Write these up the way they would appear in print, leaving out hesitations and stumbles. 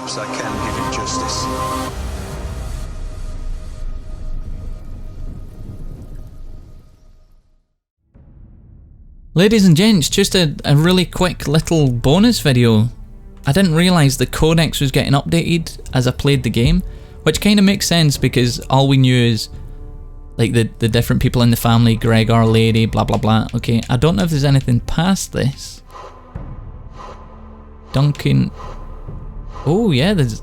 Perhaps I can give him justice. Ladies and gents, just a really quick little bonus video. I didn't realise the codex was getting updated as I played the game, which kind of makes sense because all we knew is like the different people in the family, Gregor, Lady, blah blah blah. Okay, I don't know if there's anything past this. Duncan. Oh yeah, there's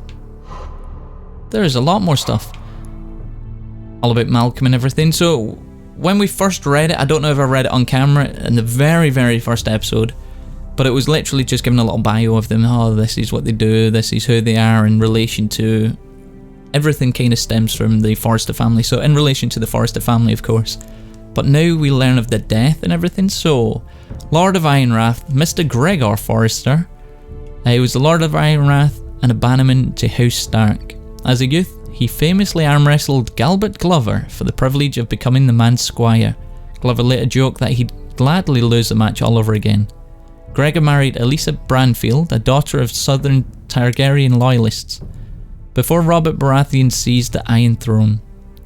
a lot more stuff. All about Malcolm and everything. So when we first read it, I don't know if I read it on camera in the very, very first episode, but it was literally just giving a little bio of them. Oh, this is what they do, this is who they are in relation to... Everything kind of stems from the Forrester family, so in relation to the Forrester family, of course. But now we learn of the death and everything, so... Lord of Ironrath, Mr. Gregor Forrester. He was the Lord of Ironrath and a bannerman to House Stark. As a youth, he famously arm-wrestled Galbert Glover for the privilege of becoming the man's squire. Glover later joked that he'd gladly lose the match all over again. Gregor married Elisa Branfield, a daughter of Southern Targaryen loyalists. Before Robert Baratheon seized the Iron Throne,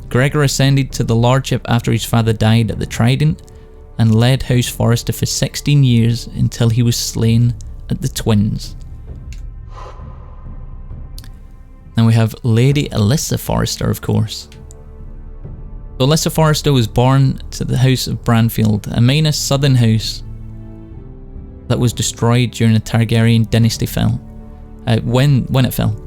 Gregor ascended to the lordship after his father died at the Trident and led House Forrester for 16 years until he was slain at the Twins. Then we have Lady Alyssa Forrester, of course. So Alyssa Forrester was born to the House of Branfield, a minor southern house that was destroyed during the Targaryen dynasty fell. When it fell.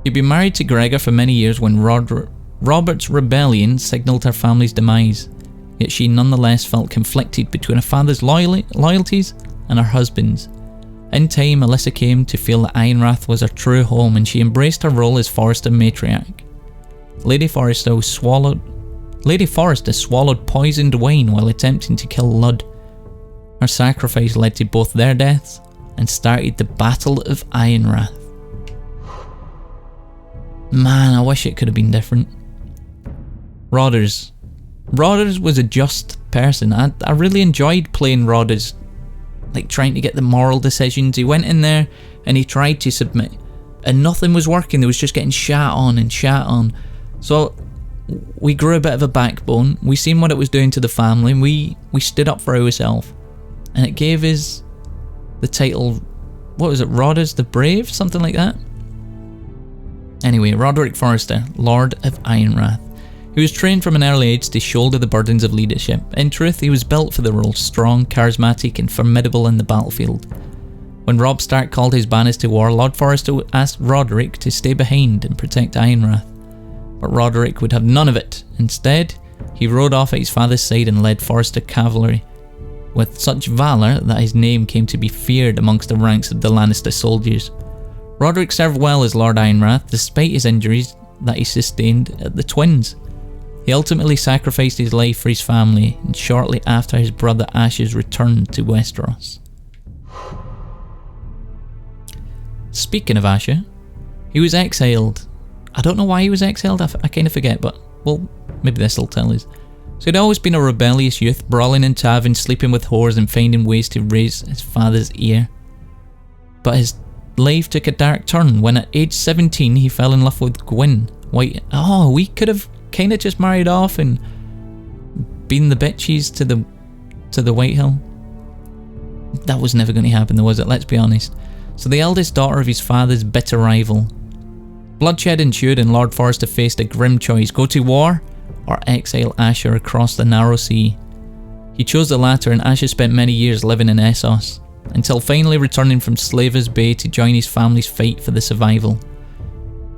She'd been married to Gregor for many years when Robert's rebellion signalled her family's demise, yet she nonetheless felt conflicted between her father's loyalties and her husband's. In time, Alyssa came to feel that Ironrath was her true home and she embraced her role as Forrester matriarch. Lady Forrester swallowed poisoned wine while attempting to kill Ludd. Her sacrifice led to both their deaths and started the Battle of Ironrath. Man, I wish it could have been different. Rodders. Rodders was a just person. I really enjoyed playing Rodders. Like trying to get the moral decisions. He went in there and he tried to submit and nothing was working. There was just getting shat on. So we grew a bit of a backbone. We seen what it was doing to the family. We stood up for ourselves. And it gave us the title, what was it, Rodders the Brave? Something like that. Anyway, Roderick Forrester, Lord of Ironrath. He was trained from an early age to shoulder the burdens of leadership. In truth, he was built for the role, strong, charismatic and formidable in the battlefield. When Robb Stark called his banners to war, Lord Forrester asked Roderick to stay behind and protect Ironrath. But Roderick would have none of it. Instead, he rode off at his father's side and led Forrester cavalry, with such valour that his name came to be feared amongst the ranks of the Lannister soldiers. Roderick served well as Lord Ironrath, despite his injuries that he sustained at the Twins. He ultimately sacrificed his life for his family, and shortly after his brother Asher's return to Westeros. Speaking of Asher, he was exiled. I don't know why he was exiled, I kind of forget, but well, maybe this will tell us. So he'd always been a rebellious youth, brawling in taverns, sleeping with whores and finding ways to raise his father's ear. But his life took a dark turn when at age 17 he fell in love with Gwyn. We could have kind of just married off and been the bitches to the White Hill. That was never going to happen though, was it? Let's be honest. So the eldest daughter of his father's bitter rival. Bloodshed ensued and Lord Forrester faced a grim choice: go to war or exile Asher across the narrow sea. He chose the latter, and Asher spent many years living in Essos, until finally returning from Slaver's Bay to join his family's fight for the survival.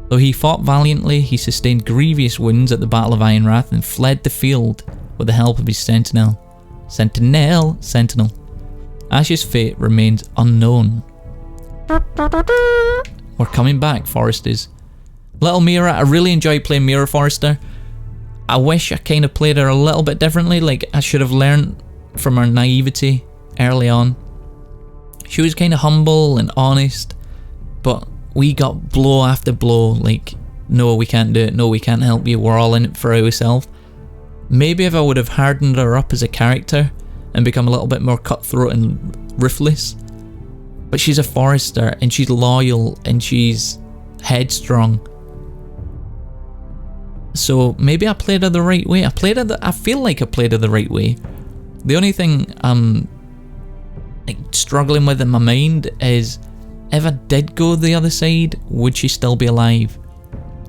Though he fought valiantly, he sustained grievous wounds at the Battle of Ironrath and fled the field with the help of his sentinel. Asher's fate remains unknown. We're coming back, Forresters. Little Mira, I really enjoyed playing Mira Forrester. I wish I kind of played her a little bit differently, like I should have learned from her naivety early on. She was kind of humble and honest, but we got blow after blow, like, no, we can't do it, no, we can't help you, we're all in it for ourselves. Maybe if I would have hardened her up as a character and become a little bit more cutthroat and ruthless. But she's a Forrester and she's loyal and she's headstrong. So maybe I played her the right way. I feel like I played her the right way. The only thing I'm like struggling with in my mind is, if I did go the other side, would she still be alive?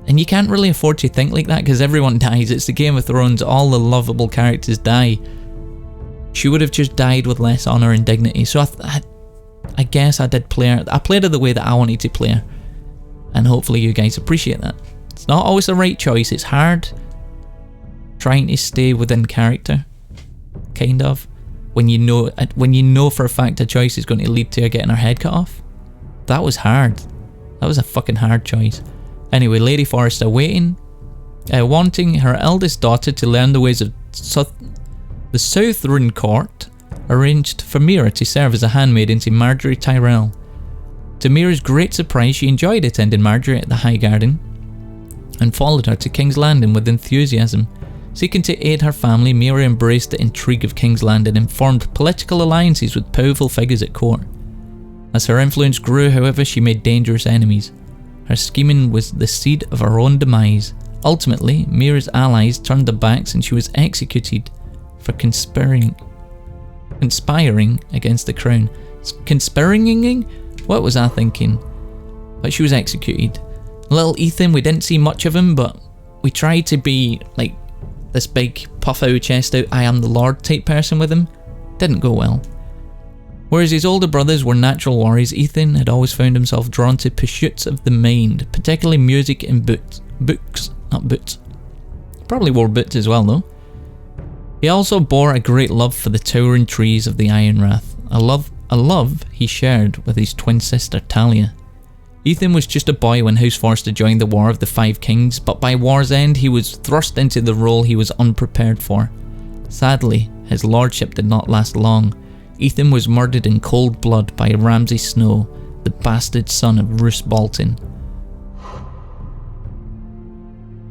And you can't really afford to think like that, because everyone dies. It's the Game of Thrones. All the lovable characters die. She would have just died with less honour and dignity. So I guess I did play her. I played her the way that I wanted to play her. And hopefully you guys appreciate that. It's not always the right choice. It's hard trying to stay within character, kind of, when you know for a fact a choice is going to lead to her getting her head cut off. That was hard. That was a fucking hard choice. Anyway, Lady Forrester wanting her eldest daughter to learn the ways of the Southron Court, arranged for Mira to serve as a handmaiden to Marjorie Tyrell. To Mira's great surprise, she enjoyed attending Marjorie at the High Garden and followed her to King's Landing with enthusiasm. Seeking to aid her family, Mira embraced the intrigue of King's Landing and formed political alliances with powerful figures at court. As her influence grew, however, she made dangerous enemies. Her scheming was the seed of her own demise. Ultimately, Mira's allies turned their backs and she was executed for conspiring against the crown. Conspiring? What was I thinking? But she was executed. Little Ethan, we didn't see much of him, but we tried to be like this big puff out, chest out, I am the Lord type person with him. Didn't go well. Whereas his older brothers were natural warriors, Ethan had always found himself drawn to pursuits of the mind, particularly music and books, not boots. Probably wore boots as well though. He also bore a great love for the towering trees of the Ironrath, a love he shared with his twin sister Talia. Ethan was just a boy when House Forrester joined the War of the Five Kings, but by war's end he was thrust into the role he was unprepared for. Sadly, his lordship did not last long. Ethan was murdered in cold blood by Ramsay Snow, the bastard son of Roose Bolton.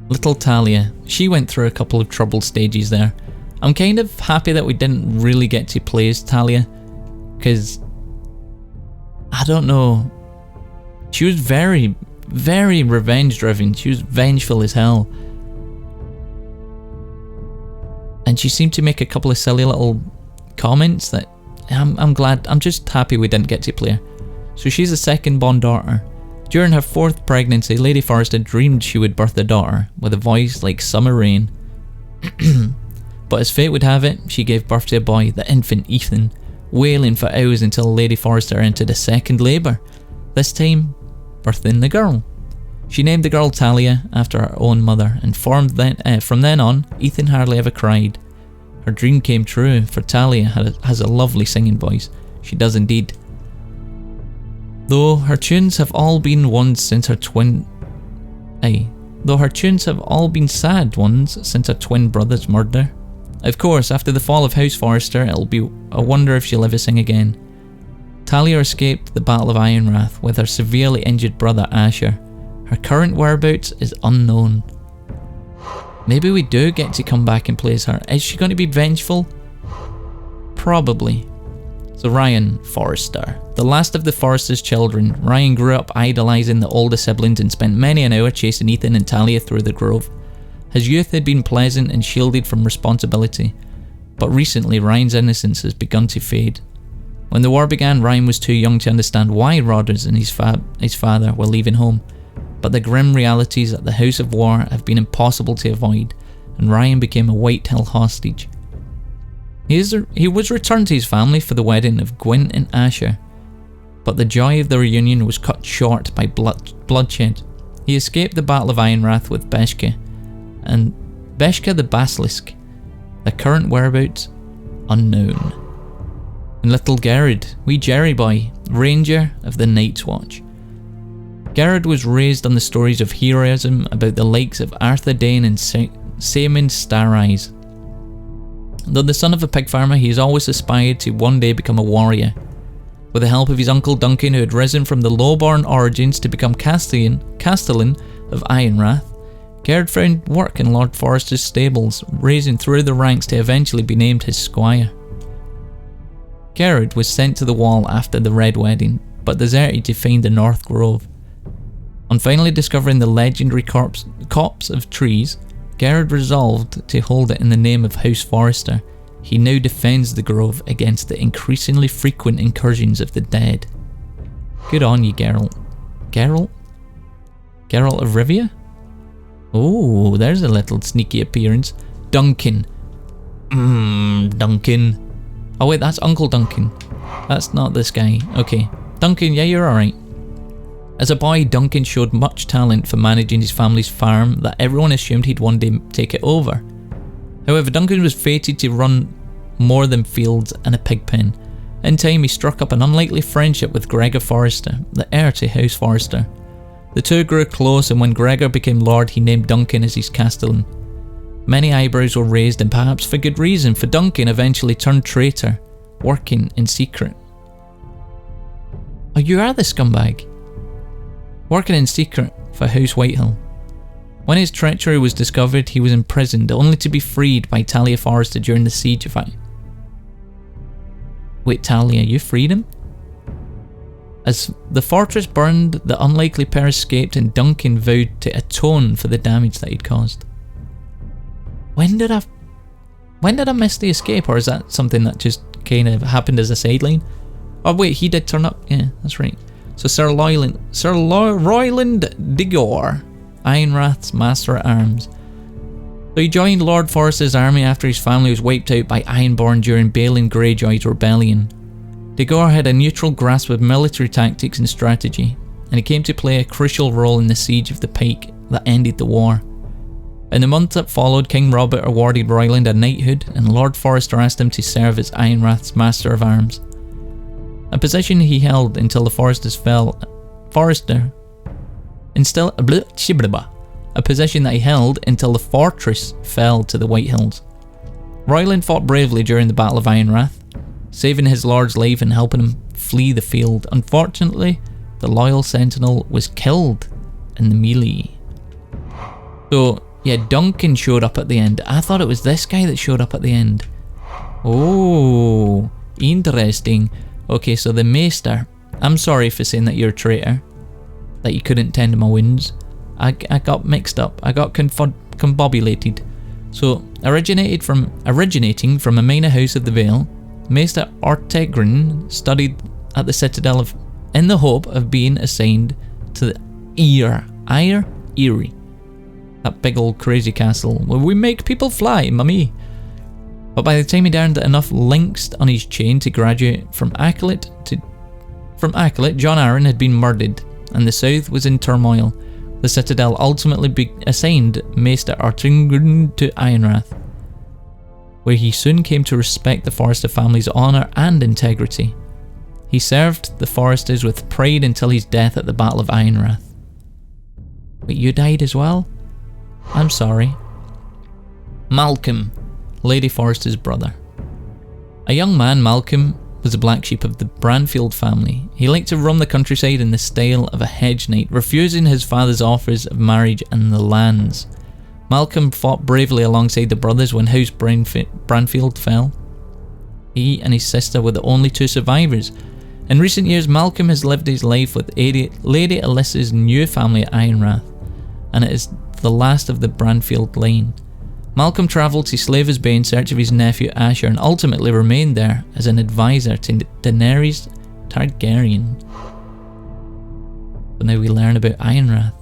Little Talia, she went through a couple of troubled stages there. I'm kind of happy that we didn't really get to play as Talia, because I don't know, she was very, very revenge driven. She was vengeful as hell. And she seemed to make a couple of silly little comments that I'm just happy we didn't get to play her. So she's a second born daughter. During her 4th pregnancy, Lady Forrester dreamed she would birth a daughter with a voice like summer rain. But as fate would have it, she gave birth to a boy, the infant Ethan, wailing for hours until Lady Forrester entered a second labour, this time birthing the girl. She named the girl Talia after her own mother, and from then on, Ethan hardly ever cried. Her dream came true, for Talia has a lovely singing voice. She does indeed. Though her tunes have all been sad ones since her twin brother's murder. Of course, after the fall of House Forrester, it'll be a wonder if she'll ever sing again. Talia escaped the Battle of Ironrath with her severely injured brother Asher. Her current whereabouts is unknown. Maybe we do get to come back and play as her. Is she going to be vengeful? Probably. So Ryan Forrester. The last of the Forrester's children, Ryan grew up idolising the older siblings and spent many an hour chasing Ethan and Talia through the grove. His youth had been pleasant and shielded from responsibility, but recently Ryan's innocence has begun to fade. When the war began, Ryan was too young to understand why Rodgers and his father were leaving home, but the grim realities at the House of War have been impossible to avoid, and Ryan became a Whitehill hostage. He was returned to his family for the wedding of Gwyn and Asher, but the joy of the reunion was cut short by bloodshed. He escaped the Battle of Ironrath with Beshka the Basilisk, their current whereabouts unknown. And little Gerard, wee Jerry boy, ranger of the Night's Watch. Gerard was raised on the stories of heroism about the likes of Arthur Dane and Saemund Starrise. Though the son of a pig farmer, he has always aspired to one day become a warrior. With the help of his uncle Duncan, who had risen from the lowborn origins to become Castellan of Ironrath, Gerard found work in Lord Forrester's stables, rising through the ranks to eventually be named his squire. Gerard was sent to the Wall after the Red Wedding, but deserted to find the North Grove. On finally discovering the legendary copse of trees, Gerard resolved to hold it in the name of House Forrester. He now defends the grove against the increasingly frequent incursions of the dead. Good on you, Geralt. Geralt? Geralt of Rivia? Oh, there's a little sneaky appearance. Duncan. Duncan. Oh wait, that's Uncle Duncan. That's not this guy. Okay. Duncan, yeah, you're alright. As a boy, Duncan showed much talent for managing his family's farm that everyone assumed he'd one day take it over. However, Duncan was fated to run more than fields and a pig pen. In time, he struck up an unlikely friendship with Gregor Forrester, the heir to House Forrester. The two grew close, and when Gregor became Lord, he named Duncan as his castellan. Many eyebrows were raised, and perhaps for good reason, for Duncan eventually turned traitor, working in secret. Oh, you are the scumbag. Working in secret for House Whitehill. When his treachery was discovered, he was imprisoned, only to be freed by Talia Forrester during the siege of Wait, Talia, you freed him? As the fortress burned, the unlikely pair escaped, and Duncan vowed to atone for the damage that he'd caused. When did I miss the escape, or is that something that just kind of happened as a sideline? Oh wait, he did turn up. Yeah, that's right. So Sir Royland de Gore, Ironrath's Master at Arms. So he joined Lord Forrester's army after his family was wiped out by Ironborn during Balin Greyjoy's rebellion. De Gore had a neutral grasp of military tactics and strategy, and he came to play a crucial role in the siege of the Pike that ended the war. In the month that followed, King Robert awarded Royland a knighthood, and Lord Forrester asked him to serve as Ironrath's Master of Arms. A position he held until the Forresters fell. A position that he held until the fortress fell to the Whitehills. Royland fought bravely during the Battle of Ironrath, saving his lord's life and helping him flee the field. Unfortunately, the loyal sentinel was killed in the melee. So, yeah, Duncan showed up at the end. I thought it was this guy that showed up at the end. Oh, interesting. Okay, so the Maester. I'm sorry for saying that you're a traitor, that you couldn't tend to my wounds. I got mixed up. I got combobulated. So, originating from a minor house of the Vale, Maester Ortegrin studied at the Citadel in the hope of being assigned to the Eyrie. That big old crazy castle where we make people fly, mummy. But by the time he'd earned enough links on his chain to graduate from Acolyte, John Arryn had been murdered, and the south was in turmoil. The Citadel ultimately assigned Maester Ortegrin to Ironrath, where he soon came to respect the Forrester family's honour and integrity. He served the Forresters with pride until his death at the Battle of Ironrath. But you died as well? I'm sorry. Malcolm, Lady Forrester's brother. A young man, Malcolm was the black sheep of the Branfield family. He liked to roam the countryside in the style of a hedge knight, refusing his father's offers of marriage and the lands. Malcolm fought bravely alongside the brothers when House Branfield fell. He and his sister were the only two survivors. In recent years, Malcolm has lived his life with Lady Alyssa's new family at Ironrath, and it is the last of the Branfield line. Malcolm travelled to Slaver's Bay in search of his nephew Asher, and ultimately remained there as an advisor to Daenerys Targaryen. So now we learn about Ironrath,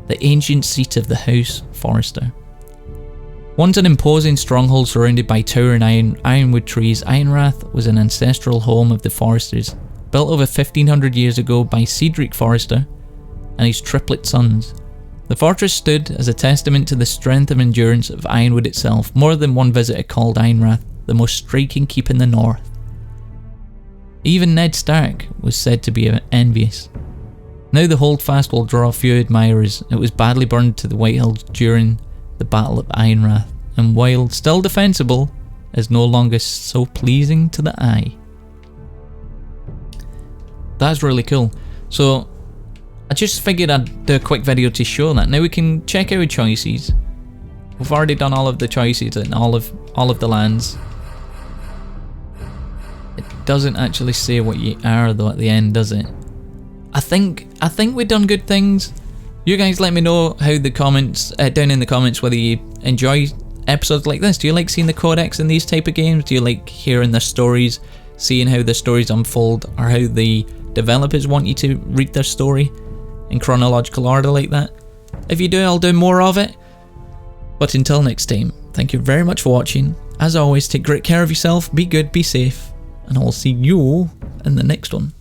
the ancient seat of the House Forrester. Once an imposing stronghold surrounded by towering ironwood trees, Ironrath was an ancestral home of the Forresters, built over 1500 years ago by Cedric Forrester and his triplet sons. The fortress stood as a testament to the strength and endurance of Ironwood itself. More than one visitor called Ironrath the most striking keep in the north. Even Ned Stark was said to be envious. Now the holdfast will draw few admirers. It was badly burned to the Whitehills during the Battle of Ironrath, and while still defensible, is no longer so pleasing to the eye. That's really cool. So I just figured I'd do a quick video to show that. Now we can check our choices. We've already done all of the choices in all of the lands. It doesn't actually say what you are though at the end, does it? I think we've done good things. You guys let me know how the comments down in the comments whether you enjoy episodes like this. Do you like seeing the codex in these type of games? Do you like hearing the stories, seeing how the stories unfold, or how the developers want you to read their story in chronological order like that? If you do, I'll do more of it. But until next time, thank you very much for watching. As always, take great care of yourself, be good, be safe, and I'll see you in the next one.